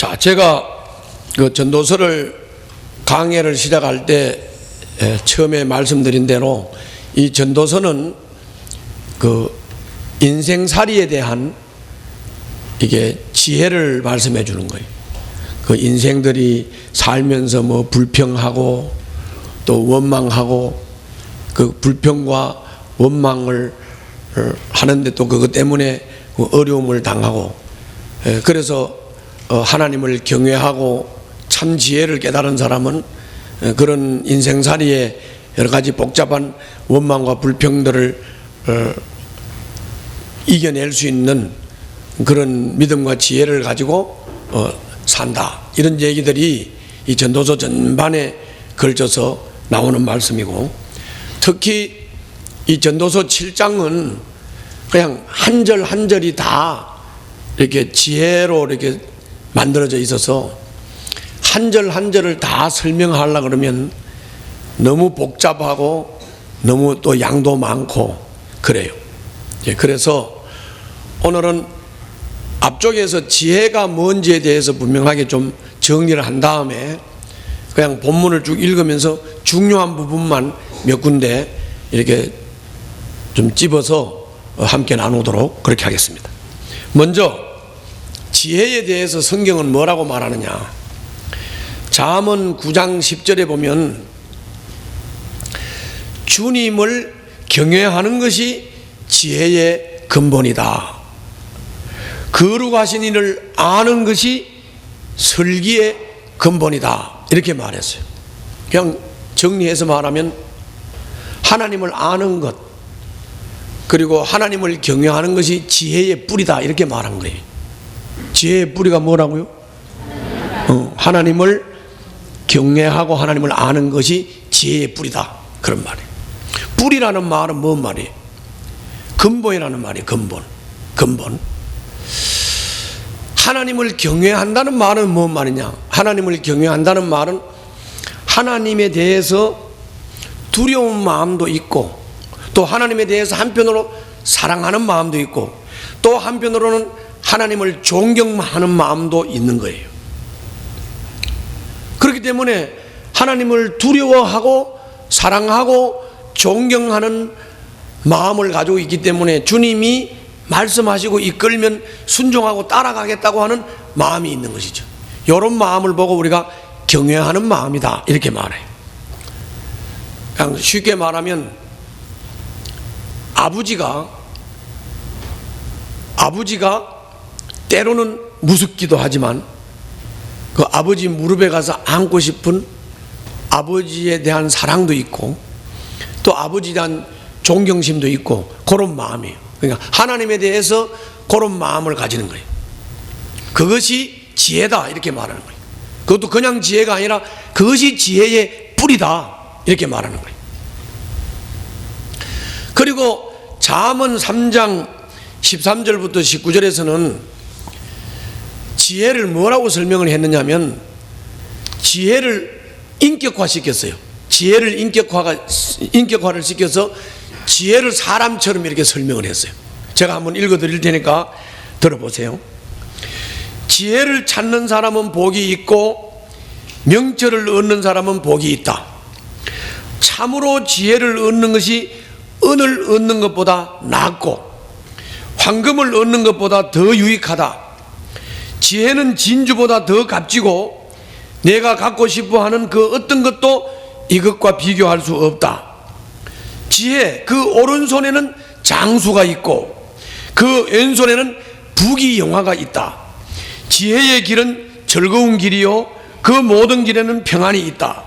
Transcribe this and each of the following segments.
자, 제가 그 전도서를 강해를 시작할 때 처음에 말씀드린 대로 이 전도서는 그 인생살이에 대한 이게 지혜를 말씀해 주는 거예요. 그 인생들이 살면서 뭐 불평하고 또 원망하고 그 불평과 원망을 하는데 또 그것 때문에 어려움을 당하고, 그래서 하나님을 경외하고 참 지혜를 깨달은 사람은 그런 인생살이에 여러 가지 복잡한 원망과 불평들을 이겨낼 수 있는 그런 믿음과 지혜를 가지고 산다, 이런 얘기들이 이 전도서 전반에 걸쳐서 나오는 말씀이고, 특히 이 전도서 7장은 그냥 한 절 한 절이 다 이렇게 지혜로 이렇게 만들어져 있어서 한 절 한 절을 다 설명하려고 그러면 너무 복잡하고 너무 또 양도 많고 그래요. 그래서 오늘은 앞쪽에서 지혜가 뭔지에 대해서 분명하게 좀 정리를 한 다음에 그냥 본문을 쭉 읽으면서 중요한 부분만 몇 군데 이렇게 좀 집어서 함께 나누도록 그렇게 하겠습니다. 먼저 지혜에 대해서 성경은 뭐라고 말하느냐. 잠언 9장 10절에 보면 주님을 경외하는 것이 지혜의 근본이다. 거룩하신 이를 아는 것이 설기의 근본이다, 이렇게 말했어요. 그냥 정리해서 말하면 하나님을 아는 것, 그리고 하나님을 경외하는 것이 지혜의 뿌리다, 이렇게 말한 거예요. 지혜의 뿌리가 뭐라고요? 하나님을 경외하고 하나님을 아는 것이 지혜의 뿌리다, 그런 말이에요. 뿌리라는 말은 뭔 말이에요? 근본이라는 말이에요. 근본. 하나님을 경외한다는 말은 뭔 말이냐? 하나님을 경외한다는 말은 하나님에 대해서 두려운 마음도 있고, 또 하나님에 대해서 한편으로 사랑하는 마음도 있고, 또 한편으로는 하나님을 존경하는 마음도 있는 거예요. 그렇기 때문에 하나님을 두려워하고 사랑하고 존경하는 마음을 가지고 있기 때문에 주님이 말씀하시고 이끌면 순종하고 따라가겠다고 하는 마음이 있는 것이죠. 이런 마음을 보고 우리가 경외하는 마음이다, 이렇게 말해요. 그냥 쉽게 말하면 아버지가 때로는 무섭기도 하지만 그 아버지 무릎에 가서 안고 싶은 아버지에 대한 사랑도 있고, 또 아버지에 대한 존경심도 있고, 그런 마음이에요. 그러니까 하나님에 대해서 그런 마음을 가지는 거예요. 그것이 지혜다, 이렇게 말하는 거예요. 그것도 그냥 지혜가 아니라 그것이 지혜의 뿌리다, 이렇게 말하는 거예요. 그리고 잠언 3장 13절부터 19절에서는 지혜를 뭐라고 설명을 했느냐면 지혜를 인격화시켰어요. 지혜를 인격화를 시켜서 지혜를 사람처럼 이렇게 설명을 했어요. 제가 한번 읽어 드릴 테니까 들어보세요. 지혜를 찾는 사람은 복이 있고 명철을 얻는 사람은 복이 있다. 참으로 지혜를 얻는 것이 은을 얻는 것보다 낫고 황금을 얻는 것보다 더 유익하다. 지혜는 진주보다 더 값지고 내가 갖고 싶어하는 그 어떤 것도 이것과 비교할 수 없다. 지혜, 그 오른손에는 장수가 있고 그 왼손에는 부귀영화가 있다. 지혜의 길은 즐거운 길이요 그 모든 길에는 평안이 있다.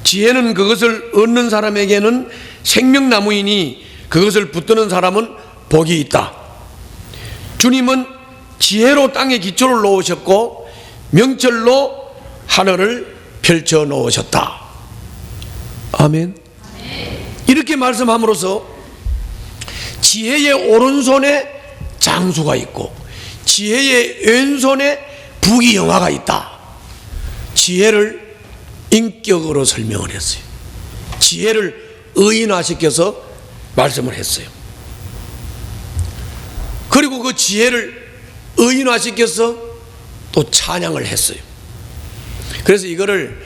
지혜는 그것을 얻는 사람에게는 생명나무이니 그것을 붙드는 사람은 복이 있다. 주님은 지혜로 땅에 기초를 놓으셨고 명철로 하늘을 펼쳐 놓으셨다. 아멘. 이렇게 말씀함으로써 지혜의 오른손에 장수가 있고 지혜의 왼손에 부귀영화가 있다. 지혜를 인격으로 설명을 했어요. 지혜를 의인화시켜서 말씀을 했어요. 그리고 그 지혜를 의인화시켜서 또 찬양을 했어요. 그래서 이거를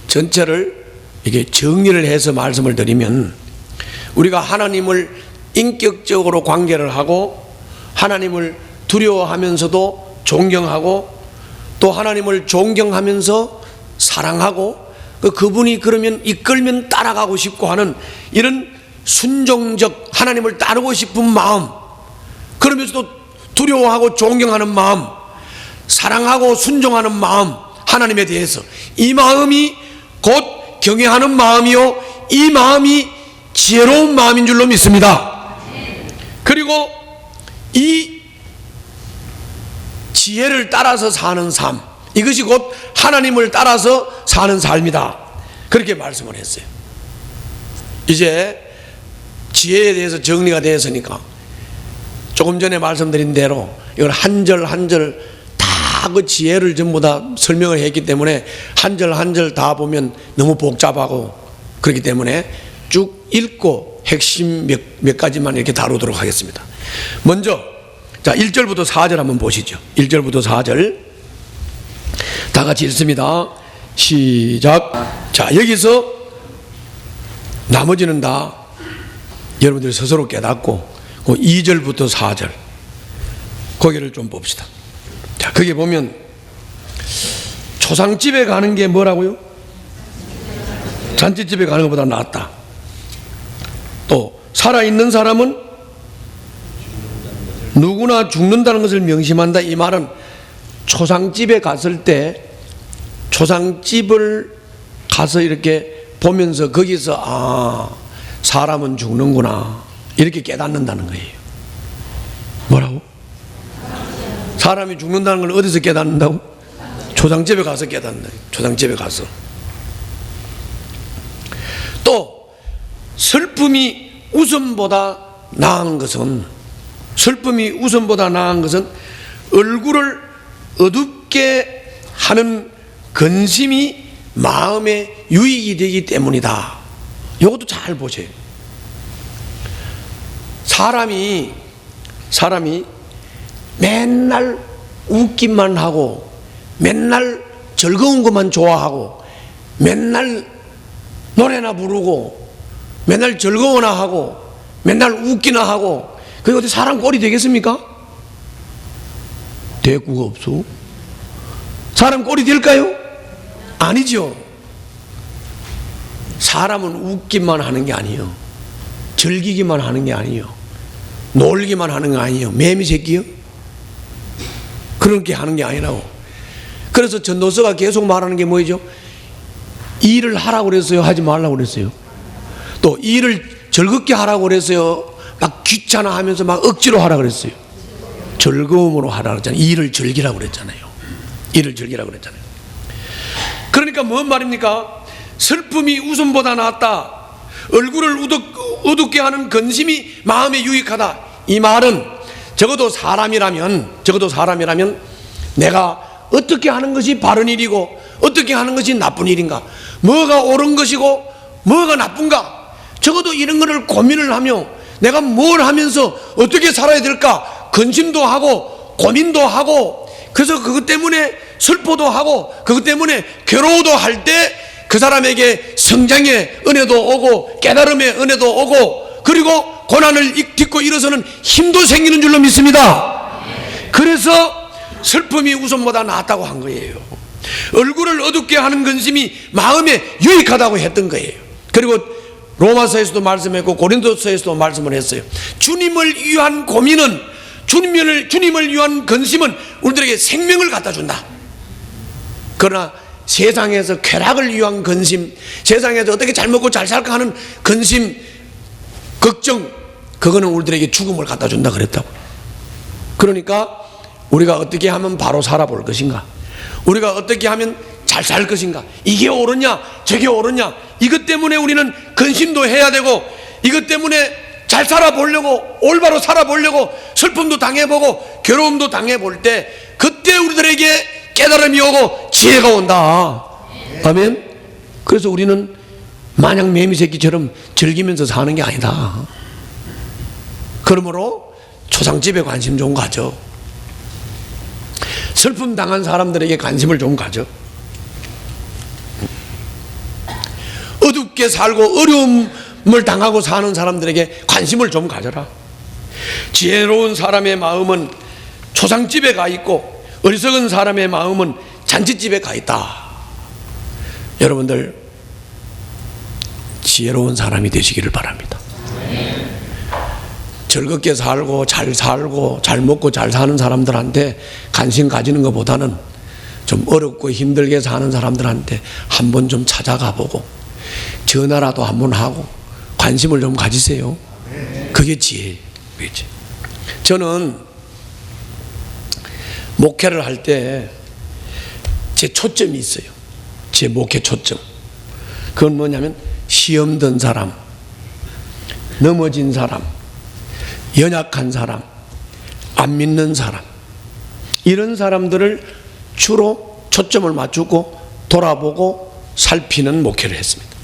전체를 이게 정리를 해서 말씀을 드리면, 우리가 하나님을 인격적으로 관계를 하고 하나님을 두려워하면서도 존경하고 또 하나님을 존경하면서 사랑하고 그분이 그러면 이끌면 따라가고 싶고 하는 이런 순종적 하나님을 따르고 싶은 마음, 그러면서도 두려워하고 존경하는 마음, 사랑하고 순종하는 마음, 하나님에 대해서 이 마음이 곧 경외하는 마음이요, 이 마음이 지혜로운 마음인 줄로 믿습니다. 그리고 이 지혜를 따라서 사는 삶, 이것이 곧 하나님을 따라서 사는 삶이다, 그렇게 말씀을 했어요. 이제 지혜에 대해서 정리가 되었으니까 조금 전에 말씀드린 대로 이걸 한 절 한 절 다 그 지혜를 전부 다 설명을 했기 때문에 한 절 한 절 다 보면 너무 복잡하고 그렇기 때문에 쭉 읽고 핵심 몇 가지만 이렇게 다루도록 하겠습니다. 먼저 자 1절부터 4절 한번 보시죠. 1절부터 4절 다 같이 읽습니다. 시작. 자, 여기서 나머지는 다 여러분들이 스스로 깨닫고 그 2절부터 4절 거기를 좀 봅시다. 자, 거기 보면 초상집에 가는 게 뭐라고요? 잔치집에 가는 것보다 낫다. 또 살아있는 사람은 누구나 죽는다는 것을 명심한다. 이 말은 초상집에 갔을 때 초상집을 가서 이렇게 보면서 거기서 사람은 죽는구나 이렇게 깨닫는다는 거예요. 뭐라고? 사람이 죽는다는 걸 어디서 깨닫는다고? 초상집에 가서 깨닫는다. 초상집에 가서. 또 슬픔이 웃음보다 나은 것은 얼굴을 어둡게 하는 근심이 마음에 유익이 되기 때문이다. 이것도 잘 보세요. 사람이 맨날 웃기만 하고 맨날 즐거운 것만 좋아하고 맨날 노래나 부르고 맨날 즐거워나 하고 맨날 웃기나 하고 그게 어디 사람 꼴이 되겠습니까? 대꾸가 없어. 사람 꼴이 될까요? 아니죠. 사람은 웃기만 하는 게 아니에요. 즐기기만 하는 게 아니에요. 놀기만 하는 게 아니에요. 매미 새끼요? 그렇게 하는 게 아니라고. 그래서 전도서가 계속 말하는 게 뭐죠? 일을 하라고 그랬어요? 하지 말라고 그랬어요? 또 일을 즐겁게 하라고 그랬어요? 막 귀찮아하면서 막 억지로 하라고 그랬어요? 즐거움으로 하라고 그랬잖아요. 일을 즐기라고 그랬잖아요. 일을 즐기라고 그랬잖아요. 그러니까 뭔 말입니까? 슬픔이 웃음보다 낫다. 얼굴을 어둡게 하는 근심이 마음에 유익하다. 이 말은 적어도 사람이라면 내가 어떻게 하는 것이 바른 일이고 어떻게 하는 것이 나쁜 일인가, 뭐가 옳은 것이고 뭐가 나쁜가, 적어도 이런 것을 고민을 하며 내가 뭘 하면서 어떻게 살아야 될까 근심도 하고 고민도 하고, 그래서 그것 때문에 슬퍼도 하고 그것 때문에 괴로워도 할 때 그 사람에게 성장의 은혜도 오고 깨달음의 은혜도 오고 그리고 고난을 딛고 일어서는 힘도 생기는 줄로 믿습니다. 그래서 슬픔이 웃음보다 낫다고 한 거예요. 얼굴을 어둡게 하는 근심이 마음에 유익하다고 했던 거예요. 그리고 로마서에서도 말씀했고 고린도서에서도 말씀을 했어요. 주님을 위한 고민은, 주님을 위한 근심은 우리들에게 생명을 갖다 준다. 그러나 세상에서 쾌락을 위한 근심, 세상에서 어떻게 잘 먹고 잘 살까 하는 근심, 걱정, 그거는 우리들에게 죽음을 갖다 준다 그랬다고. 그러니까 우리가 어떻게 하면 바로 살아볼 것인가, 우리가 어떻게 하면 잘 살 것인가, 이게 옳으냐 저게 옳으냐, 이것 때문에 우리는 근심도 해야 되고 이것 때문에 잘 살아보려고, 올바로 살아보려고 슬픔도 당해보고 괴로움도 당해볼 때 그때 우리들에게 깨달음이 오고 지혜가 온다. 아멘. 그래서 우리는 마냥 매미새끼처럼 즐기면서 사는 게 아니다. 그러므로 초상집에 관심 좀 가져. 슬픔 당한 사람들에게 관심을 좀 가져. 어둡게 살고 어려움을 당하고 사는 사람들에게 관심을 좀 가져라. 지혜로운 사람의 마음은 초상집에 가 있고 어리석은 사람의 마음은 잔치집에 가 있다. 여러분들 지혜로운 사람이 되시기를 바랍니다. 즐겁게 살고 잘 먹고 잘 사는 사람들한테 관심 가지는 것보다는 좀 어렵고 힘들게 사는 사람들한테 한번 좀 찾아가 보고 전화라도 한번 하고 관심을 좀 가지세요. 그게 지혜예요. 저는 목회를 할 때 제 초점이 있어요. 제 목회 초점. 그건 뭐냐면 시험 든 사람, 넘어진 사람, 연약한 사람, 안 믿는 사람, 이런 사람들을 주로 초점을 맞추고 돌아보고 살피는 목회를 했습니다.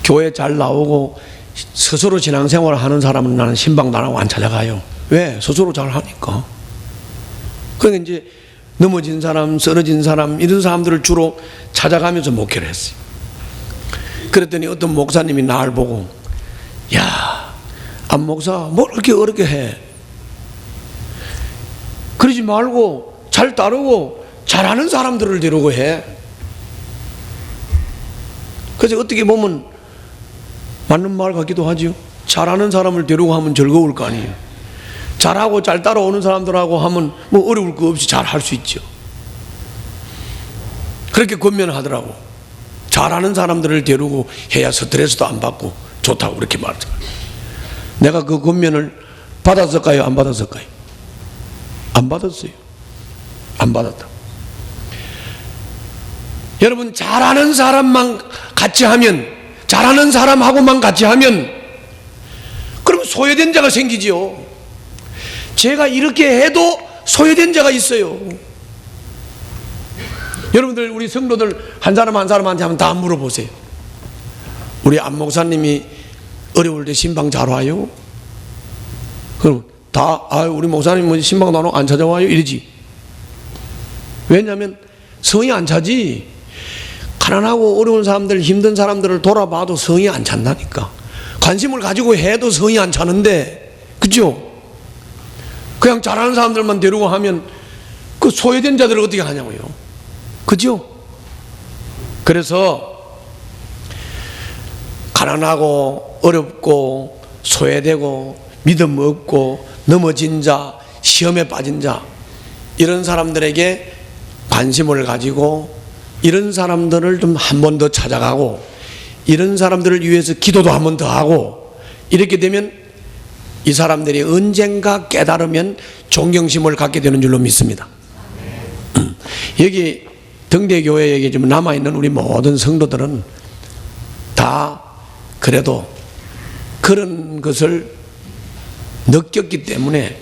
교회 잘 나오고 스스로 신앙생활을 하는 사람은 나는 신방도 안 하고 안 찾아가요. 왜? 스스로 잘 하니까. 그러니까 이제 넘어진 사람, 쓰러진 사람, 이런 사람들을 주로 찾아가면서 목회를 했어요. 그랬더니 어떤 목사님이 나를 보고, 야, 안 목사 뭘 그렇게 어렵게 해? 그러지 말고 잘 따르고 잘하는 사람들을 데리고 해. 그래서 어떻게 보면 맞는 말 같기도 하죠. 잘하는 사람을 데리고 하면 즐거울 거 아니에요. 잘하고 잘 따라오는 사람들하고 하면 뭐 어려울 거 없이 잘 할 수 있죠. 그렇게 권면하더라고. 잘하는 사람들을 데리고 해야 스트레스도 안 받고 좋다고 그렇게 말하더라고요. 내가 그 권면을 받았을까요? 안 받았을까요? 안 받았어요. 안 받았다. 여러분, 잘하는 사람만 같이 하면, 잘하는 사람하고만 같이 하면 그럼 소외된 자가 생기지요. 제가 이렇게 해도 소외된 자가 있어요. 여러분들, 우리 성도들 한 사람 한 사람한테 한번 다 물어보세요. 우리 안 목사님이 어려울 때 신방 잘 와요? 그럼 다 우리 목사님 뭐 신방 안 찾아와요? 이러지. 왜냐하면 성이 안 차지. 가난하고 어려운 사람들, 힘든 사람들을 돌아봐도 성이 안 찬다니까. 관심을 가지고 해도 성이 안 차는데, 그죠? 그냥 잘하는 사람들만 데리고 하면 그 소외된 자들을 어떻게 하냐고요. 그죠? 그래서 가난하고 어렵고 소외되고 믿음 없고 넘어진 자, 시험에 빠진 자, 이런 사람들에게 관심을 가지고 이런 사람들을 좀 한 번 더 찾아가고 이런 사람들을 위해서 기도도 한 번 더 하고 이렇게 되면 이 사람들이 언젠가 깨달으면 존경심을 갖게 되는 줄로 믿습니다. 여기 등대교회에 지금 남아있는 우리 모든 성도들은 다 그래도 그런 것을 느꼈기 때문에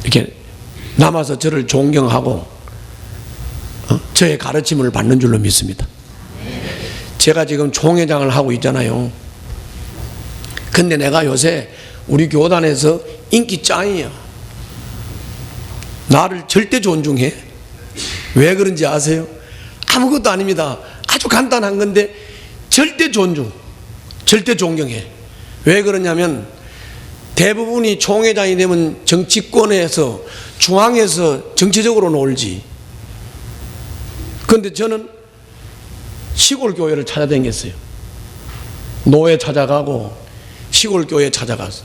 이렇게 남아서 저를 존경하고 저의 가르침을 받는 줄로 믿습니다. 제가 지금 총회장을 하고 있잖아요. 근데 내가 요새 우리 교단에서 인기 짱이야. 나를 절대 존중해. 왜 그런지 아세요? 아무것도 아닙니다. 아주 간단한 건데 절대 존중, 절대 존경해. 왜 그러냐면 대부분이 총회장이 되면 정치권에서 중앙에서 정치적으로 놀지. 그런데 저는 시골 교회를 찾아다녔어요. 노회 찾아가고 시골 교회 찾아가서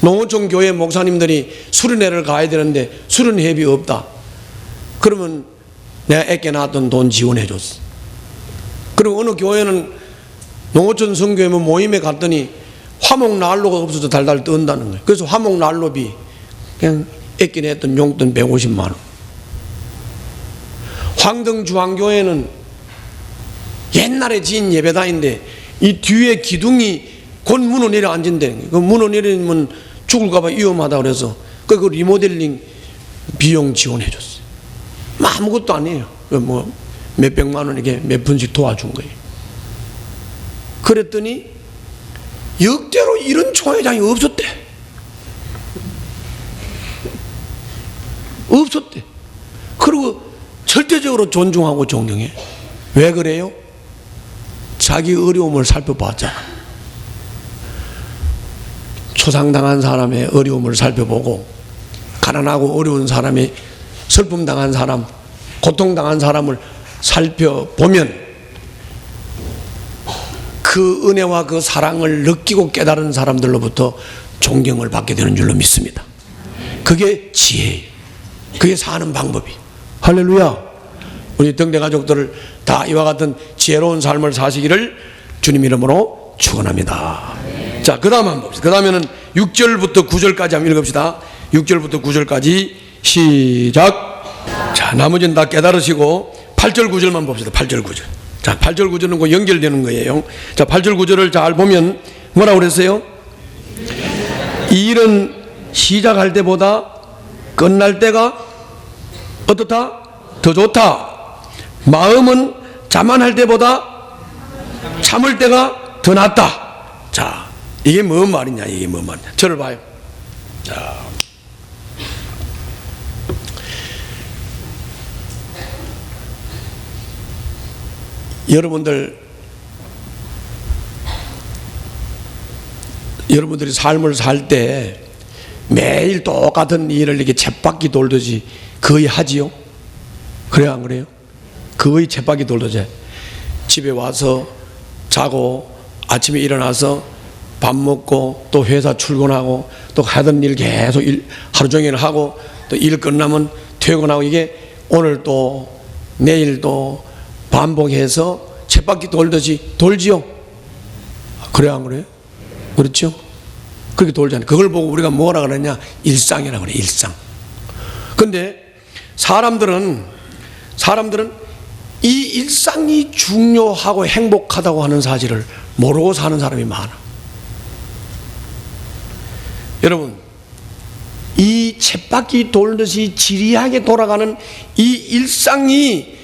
농어촌 교회 목사님들이 수련회를 가야 되는데 수련회비 없다. 그러면 내가 애껴 놨던 돈 지원해 줬어. 그리고 어느 교회는 농어촌 선교회 모임에 갔더니 화목난로가 없어서 달달 뜬다는 거예요. 그래서 화목난로비 그냥 애껴 냈던 용돈 150만 원. 황등주황교회는 옛날에 지은 예배당인데 이 뒤에 기둥이 곧 무너 내려 앉은다는 거예요. 그 무너 내리면 죽을까봐 위험하다 그래서 그 리모델링 비용 지원해 줬어요. 뭐 아무것도 아니에요. 뭐 몇백만 원 이렇게 몇 푼씩 도와준 거예요. 그랬더니 역대로 이런 총회장이 없었대. 없었대. 그리고 절대적으로 존중하고 존경해. 왜 그래요? 자기 어려움을 살펴봤잖아. 초상당한 사람의 어려움을 살펴보고, 가난하고 어려운 사람의 슬픔당한 사람, 고통당한 사람을 살펴보면 그 은혜와 그 사랑을 느끼고 깨달은 사람들로부터 존경을 받게 되는 줄로 믿습니다. 그게 지혜예요. 그게 사는 방법이. 할렐루야. 우리 등대 가족들을 다 이와 같은 지혜로운 삶을 사시기를 주님 이름으로 축원합니다. 자, 그 다음 한번 봅시다. 그 다음에는 6절부터 9절까지 한번 읽읍시다. 6절부터 9절까지 시작. 자, 나머지는 다 깨달으시고 8절 9절만 봅시다. 8절 9절. 자, 8절 9절은 그 연결되는 거예요. 자, 8절 9절을 잘 보면 뭐라고 그랬어요? 이 일은 시작할 때보다 끝날 때가 어떻다? 더 좋다. 마음은 자만할 때보다 참을 때가 더 낫다. 자, 이게 뭔 말이냐? 이게 뭔 말이냐? 저를 봐요. 자, 여러분들이 삶을 살 때 매일 똑같은 일을 이렇게 쳇바퀴 돌듯이 거의 하지요? 그래요, 안 그래요? 거의 쳇바퀴 돌듯이 집에 와서 자고 아침에 일어나서 밥 먹고 또 회사 출근하고 또 하던 일 계속 하루 종일 하고 또 일 끝나면 퇴근하고 이게 오늘 또 내일 또 반복해서 쳇바퀴 돌듯이 돌지요? 그래요, 안 그래요? 그렇죠? 그렇게 돌잖아요. 그걸 보고 우리가 뭐라 그러냐? 일상이라고 그래, 일상. 근데 사람들은 이 일상이 중요하고 행복하다고 하는 사실을 모르고 사는 사람이 많아. 여러분, 이 쳇바퀴 돌듯이 지리하게 돌아가는 이 일상이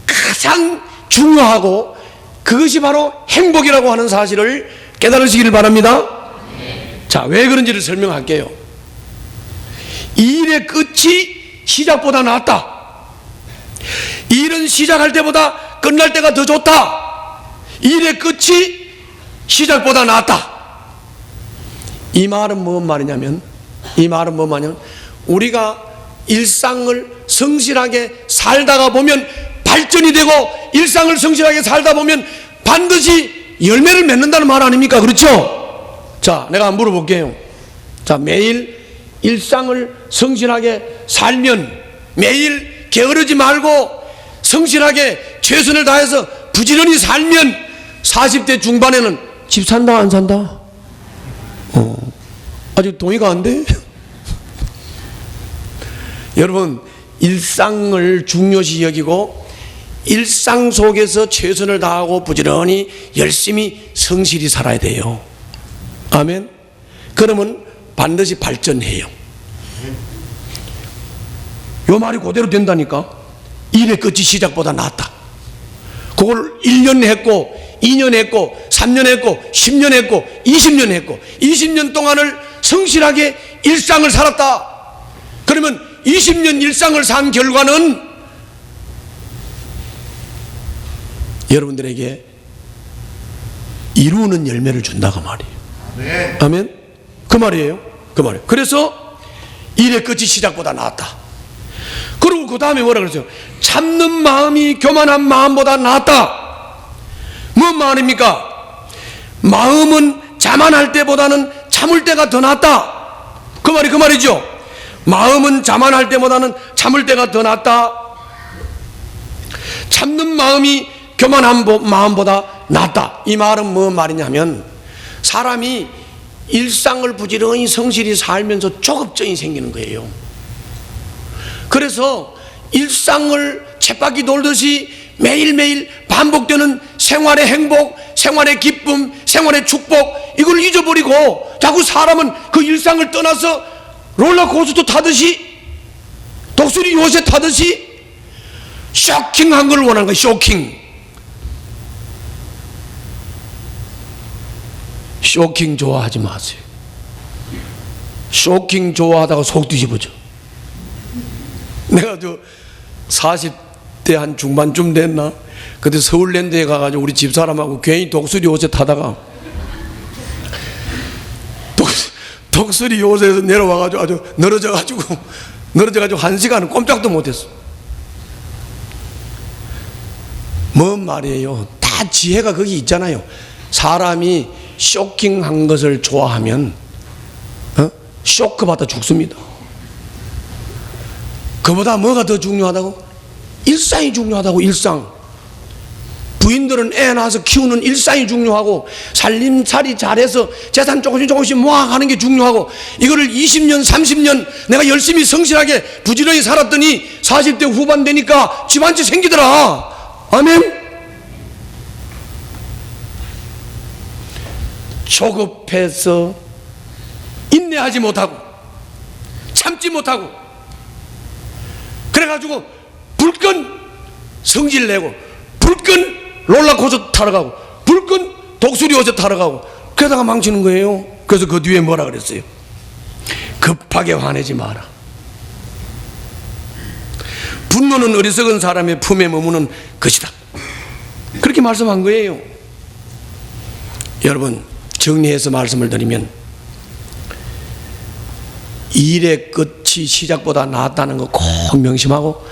가장 중요하고 그것이 바로 행복이라고 하는 사실을 깨달으시기를 바랍니다. 자, 왜 그런지를 설명할게요. 이 일의 끝이 시작보다 낫다. 이 일은 시작할 때보다 끝날 때가 더 좋다. 이 일의 끝이 시작보다 낫다. 이 말은 뭔 말이냐면, 우리가 일상을 성실하게 살다가 보면 발전이 되고, 일상을 성실하게 살다 보면 반드시 열매를 맺는다는 말 아닙니까? 그렇죠? 자, 내가 한번 물어볼게요. 자, 매일 일상을 성실하게 살면, 매일 게으르지 말고 성실하게 최선을 다해서 부지런히 살면 40대 중반에는 집 산다 안 산다? 아직 동의가 안 돼? 여러분, 일상을 중요시 여기고 일상 속에서 최선을 다하고 부지런히 열심히 성실히 살아야 돼요. 아멘. 그러면 반드시 발전해요. 요 말이 그대로 된다니까. 일의 끝이 시작보다 낫다. 그걸 1년 했고 2년 했고 3년 했고 10년 했고 20년 했고 20년 동안을 성실하게 일상을 살았다. 그러면 20년 일상을 산 결과는 여러분들에게 이루는 열매를 준다고 말이에요. 네. 아멘. 그 말이에요. 그 말이에요. 그래서 일의 끝이 시작보다 낫다. 그리고 그 다음에 뭐라 그랬어요? 참는 마음이 교만한 마음보다 낫다. 뭔 말입니까? 마음은 자만할 때보다는 참을 때가 더 낫다. 그 말이죠. 마음은 자만할 때보다는 참을 때가 더 낫다. 참는 마음이 교만한 마음보다 낫다. 이 말은 뭔 말이냐면, 사람이 일상을 부지런히 성실히 살면서 조급증이 생기는 거예요. 그래서 일상을 쳇바퀴 돌듯이 매일매일 반복되는 생활의 행복, 생활의 기쁨, 생활의 축복, 이걸 잊어버리고 자꾸 사람은 그 일상을 떠나서 롤러코스터 타듯이, 독수리 요새 타듯이 쇼킹한 걸 원하는 거예요. 쇼킹 좋아하지 마세요. 쇼킹 좋아하다가 속 뒤집어져. 내가 40대 한 중반쯤 됐나? 그때 서울랜드에 가가지고 우리 집사람하고 괜히 독수리 요새 타다가 독수리 요새에서 내려와가지고 아주 늘어져가지고 1시간은 꼼짝도 못했어. 뭔 말이에요? 다 지혜가 거기 있잖아요. 사람이 쇼킹한 것을 좋아하면 쇼크 받아 죽습니다. 그보다 뭐가 더 중요하다고? 일상이 중요하다고. 일상. 부인들은 애 낳아서 키우는 일상이 중요하고, 살림살이 잘해서 재산 조금씩 모아가는 게 중요하고, 이거를 20년 30년 내가 열심히 성실하게 부지런히 살았더니 40대 후반 되니까 집 한 채 생기더라. 아멘. 조급해서 인내하지 못하고 참지 못하고 그래가지고 불끈 성질 내고 불끈 롤러코스터 타러 가고 불끈 독수리 옷에 타러 가고 그러다가 망치는 거예요. 그래서 그 뒤에 뭐라 그랬어요? 급하게 화내지 마라. 분노는 어리석은 사람의 품에 머무는 것이다. 그렇게 말씀한 거예요. 여러분, 정리해서 말씀을 드리면 일의 끝이 시작보다 낫다는 거 꼭 명심하고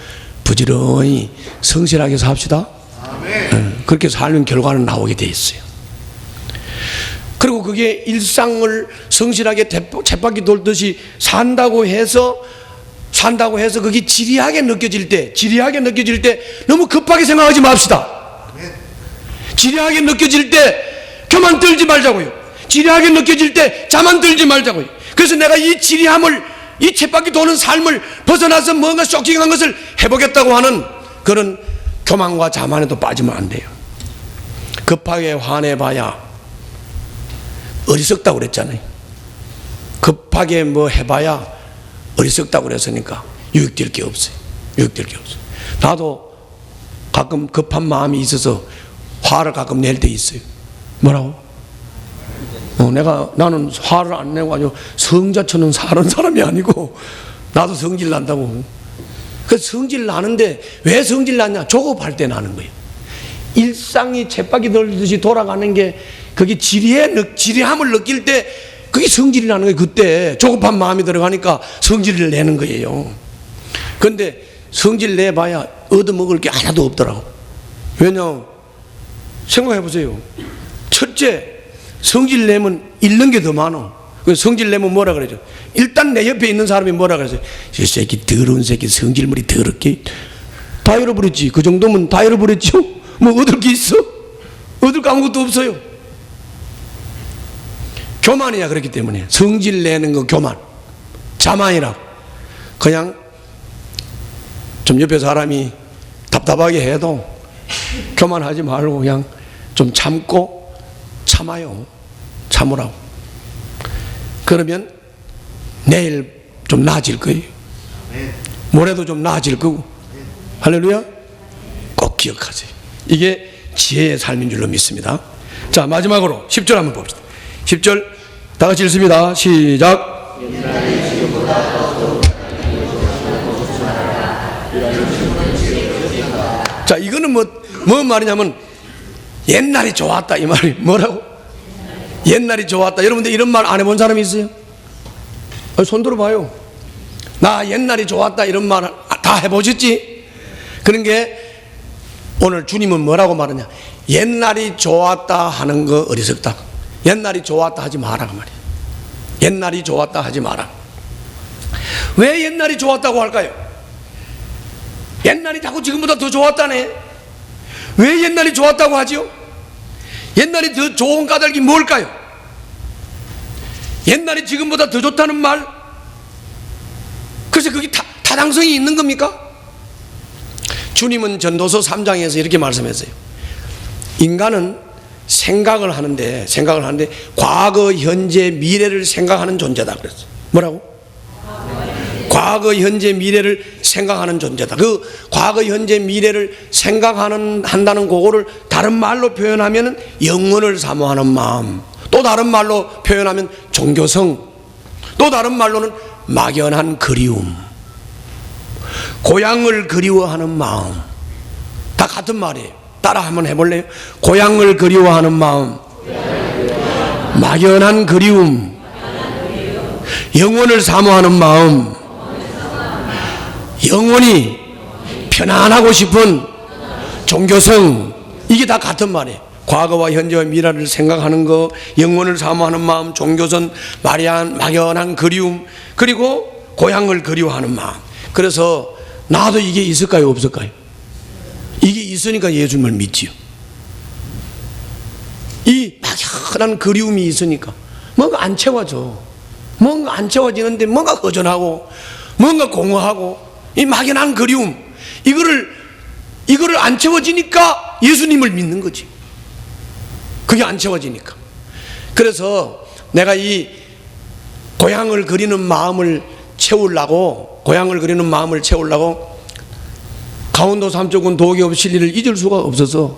부지런히 성실하게 삽시다. 그렇게 살면 결과는 나오게 돼 있어요. 그리고 그게 일상을 성실하게 쳇바퀴 돌듯이 산다고 해서 그게 지리하게 느껴질 때 너무 급하게 생각하지 맙시다. 지리하게 느껴질 때 교만 떨지 말자고요. 지리하게 느껴질 때 자만 들지 말자고요. 그래서 내가 이 지리함을, 이 쳇바퀴 도는 삶을 벗어나서 뭔가 쇼킹한 것을 해보겠다고 하는 그런 교만과 자만에도 빠지면 안 돼요. 급하게 화내봐야 어리석다고 그랬잖아요. 급하게 뭐 해봐야 어리석다고 그랬으니까 유익될 게 없어요. 나도 가끔 급한 마음이 있어서 화를 가끔 낼 때 있어요. 뭐라고? 나는 화를 안 내고 아주 성자처럼 사는 사람이 아니고 나도 성질 난다고. 그 성질 나는데 왜 성질 나냐? 조급할 때 나는 거예요. 일상이 쳇바퀴 돌듯이 돌아가는 게 그게 지리함을 느낄 때 그게 성질이 나는 거예요. 그때 조급한 마음이 들어가니까 성질을 내는 거예요. 그런데 성질 내봐야 얻어먹을 게 하나도 없더라고. 왜냐? 생각해 보세요. 첫째, 성질 내면 잃는 게 더 많아. 성질 내면 뭐라 그러죠? 일단 내 옆에 있는 사람이 뭐라 그러죠? 이 새끼 더러운 새끼 성질머리 더럽게 다 잃어버렸지. 그 정도면 다 잃어버렸죠. 뭐 얻을 게 있어? 얻을 거 아무것도 없어요. 교만이야. 그렇기 때문에 성질 내는 거 교만, 자만이라고. 그냥 좀 옆에 사람이 답답하게 해도 교만하지 말고 그냥 좀 참으라고. 그러면 내일 좀 나아질 거예요. 모레도 좀 나아질 거고. 할렐루야. 꼭 기억하세요. 이게 지혜의 삶인 줄로 믿습니다. 자, 마지막으로 10절 한번 봅시다. 10절 다 같이 읽습니다. 시작. 자, 이거는 뭔 말이냐면 옛날이 좋았다 이 말이. 뭐라고? 옛날이 좋았다. 여러분들 이런 말 안 해본 사람이 있어요? 손 들어봐요. 나 옛날이 좋았다 이런 말 다 해보셨지? 그런 게 오늘 주님은 뭐라고 말하냐? 옛날이 좋았다 하는 거 어리석다. 옛날이 좋았다 하지 마라 그 말이야. 옛날이 좋았다 하지 마라. 왜 옛날이 좋았다고 할까요? 옛날이 자꾸 지금보다 더 좋았다네. 왜 옛날이 좋았다고 하지요? 옛날이 더 좋은 까닭이 뭘까요? 옛날이 지금보다 더 좋다는 말? 그래서 그게 타당성이 있는 겁니까? 주님은 전도서 3장에서 이렇게 말씀했어요. 인간은 생각을 하는데 과거, 현재, 미래를 생각하는 존재다 그랬어요. 뭐라고? 과거, 현재, 미래를 생각하는 존재다. 그 과거, 현재, 미래를 한다는 그거를 다른 말로 표현하면 영혼을 사모하는 마음, 또 다른 말로 표현하면 종교성, 또 다른 말로는 막연한 그리움, 고향을 그리워하는 마음. 다 같은 말이에요. 따라 한번 해볼래요? 고향을 그리워하는 마음, 막연한 그리움, 영혼을 사모하는 마음, 영원히 편안하고 싶은 종교성. 이게 다 같은 말이에요. 과거와 현재와 미래를 생각하는 거, 영혼을 사모하는 마음, 종교선, 막연한 그리움, 그리고 고향을 그리워하는 마음. 그래서 나도 이게 있을까요, 없을까요? 이게 있으니까 예수님을 믿지요. 이 막연한 그리움이 있으니까 뭔가 안 채워져. 뭔가 안 채워지는데 뭔가 허전하고 뭔가 공허하고, 이 막연한 그리움, 이거를 안 채워지니까 예수님을 믿는 거지. 그게 안 채워지니까. 그래서 내가 이 고향을 그리는 마음을 채우려고, 강원도 삼척군 도기업 실리를 잊을 수가 없어서,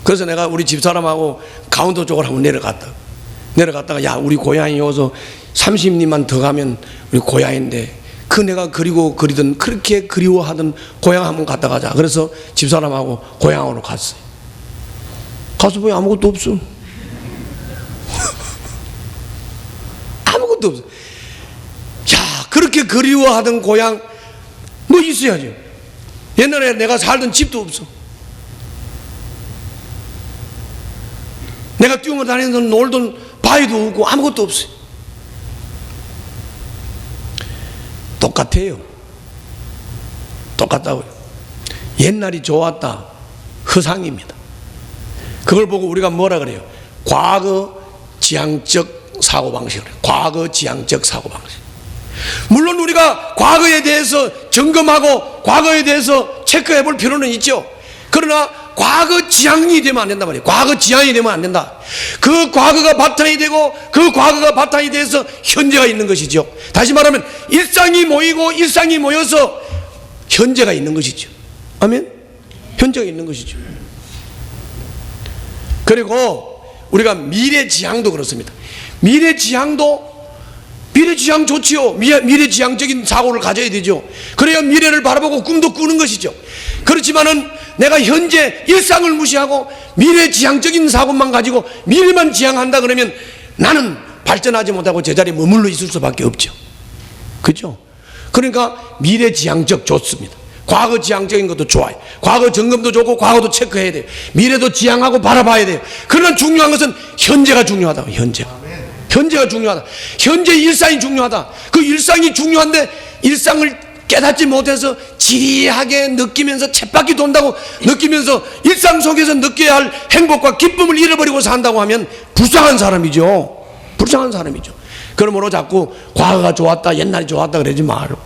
그래서 내가 우리 집사람하고 강원도 쪽으로 한번 내려갔다가 야, 우리 고향이 와서 30리만 더 가면 우리 고향인데, 그 내가 그리던 그렇게 그리워하던 고향 한번 갔다 가자. 그래서 집사람하고 고향으로 갔어요. 가서 보니 아무것도 없어. 아무것도 없어. 야, 그렇게 그리워하던 고향 뭐 있어야죠. 옛날에 내가 살던 집도 없어. 내가 뛰어다니던 놀던 바위도 없고 아무것도 없어요. 똑같아요. 똑같다고요. 옛날이 좋았다, 허상입니다. 그걸 보고 우리가 뭐라 그래요? 과거 지향적 사고방식을 해요. 과거 지향적 사고방식. 물론 우리가 과거에 대해서 점검하고 과거에 대해서 체크해 볼 필요는 있죠. 그러나 과거 지향이 되면 안 된단 말이에요. 과거 지향이 되면 안 된다. 그 과거가 바탕이 되고 그 과거가 바탕이 돼서 현재가 있는 것이죠. 다시 말하면 일상이 모여서 현재가 있는 것이죠. 아멘? 현재가 있는 것이죠. 그리고 우리가 미래지향도 그렇습니다. 미래지향 좋지요. 미래지향적인 사고를 가져야 되죠. 그래야 미래를 바라보고 꿈도 꾸는 것이죠. 그렇지만은 내가 현재 일상을 무시하고 미래지향적인 사고만 가지고 미래만 지향한다 그러면 나는 발전하지 못하고 제자리에 머물러 있을 수밖에 없죠. 그죠? 그러니까 미래지향적 좋습니다. 과거 지향적인 것도 좋아요. 과거 점검도 좋고 과거도 체크해야 돼요. 미래도 지향하고 바라봐야 돼요. 그러나 중요한 것은 현재가 중요하다. 현재가 중요하다. 현재 일상이 중요하다. 그 일상이 중요한데 일상을 깨닫지 못해서 지리하게 느끼면서 쳇바퀴 돈다고 느끼면서 일상 속에서 느껴야 할 행복과 기쁨을 잃어버리고 산다고 하면 불쌍한 사람이죠. 그러므로 자꾸 과거가 좋았다, 옛날이 좋았다 그러지 말고,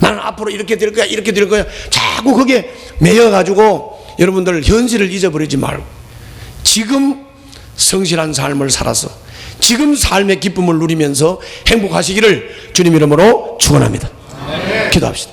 나는 앞으로 이렇게 될 거야 자꾸 거기에 매여가지고 여러분들 현실을 잊어버리지 말고 지금 성실한 삶을 살아서 지금 삶의 기쁨을 누리면서 행복하시기를 주님 이름으로 축원합니다. 기도합시다.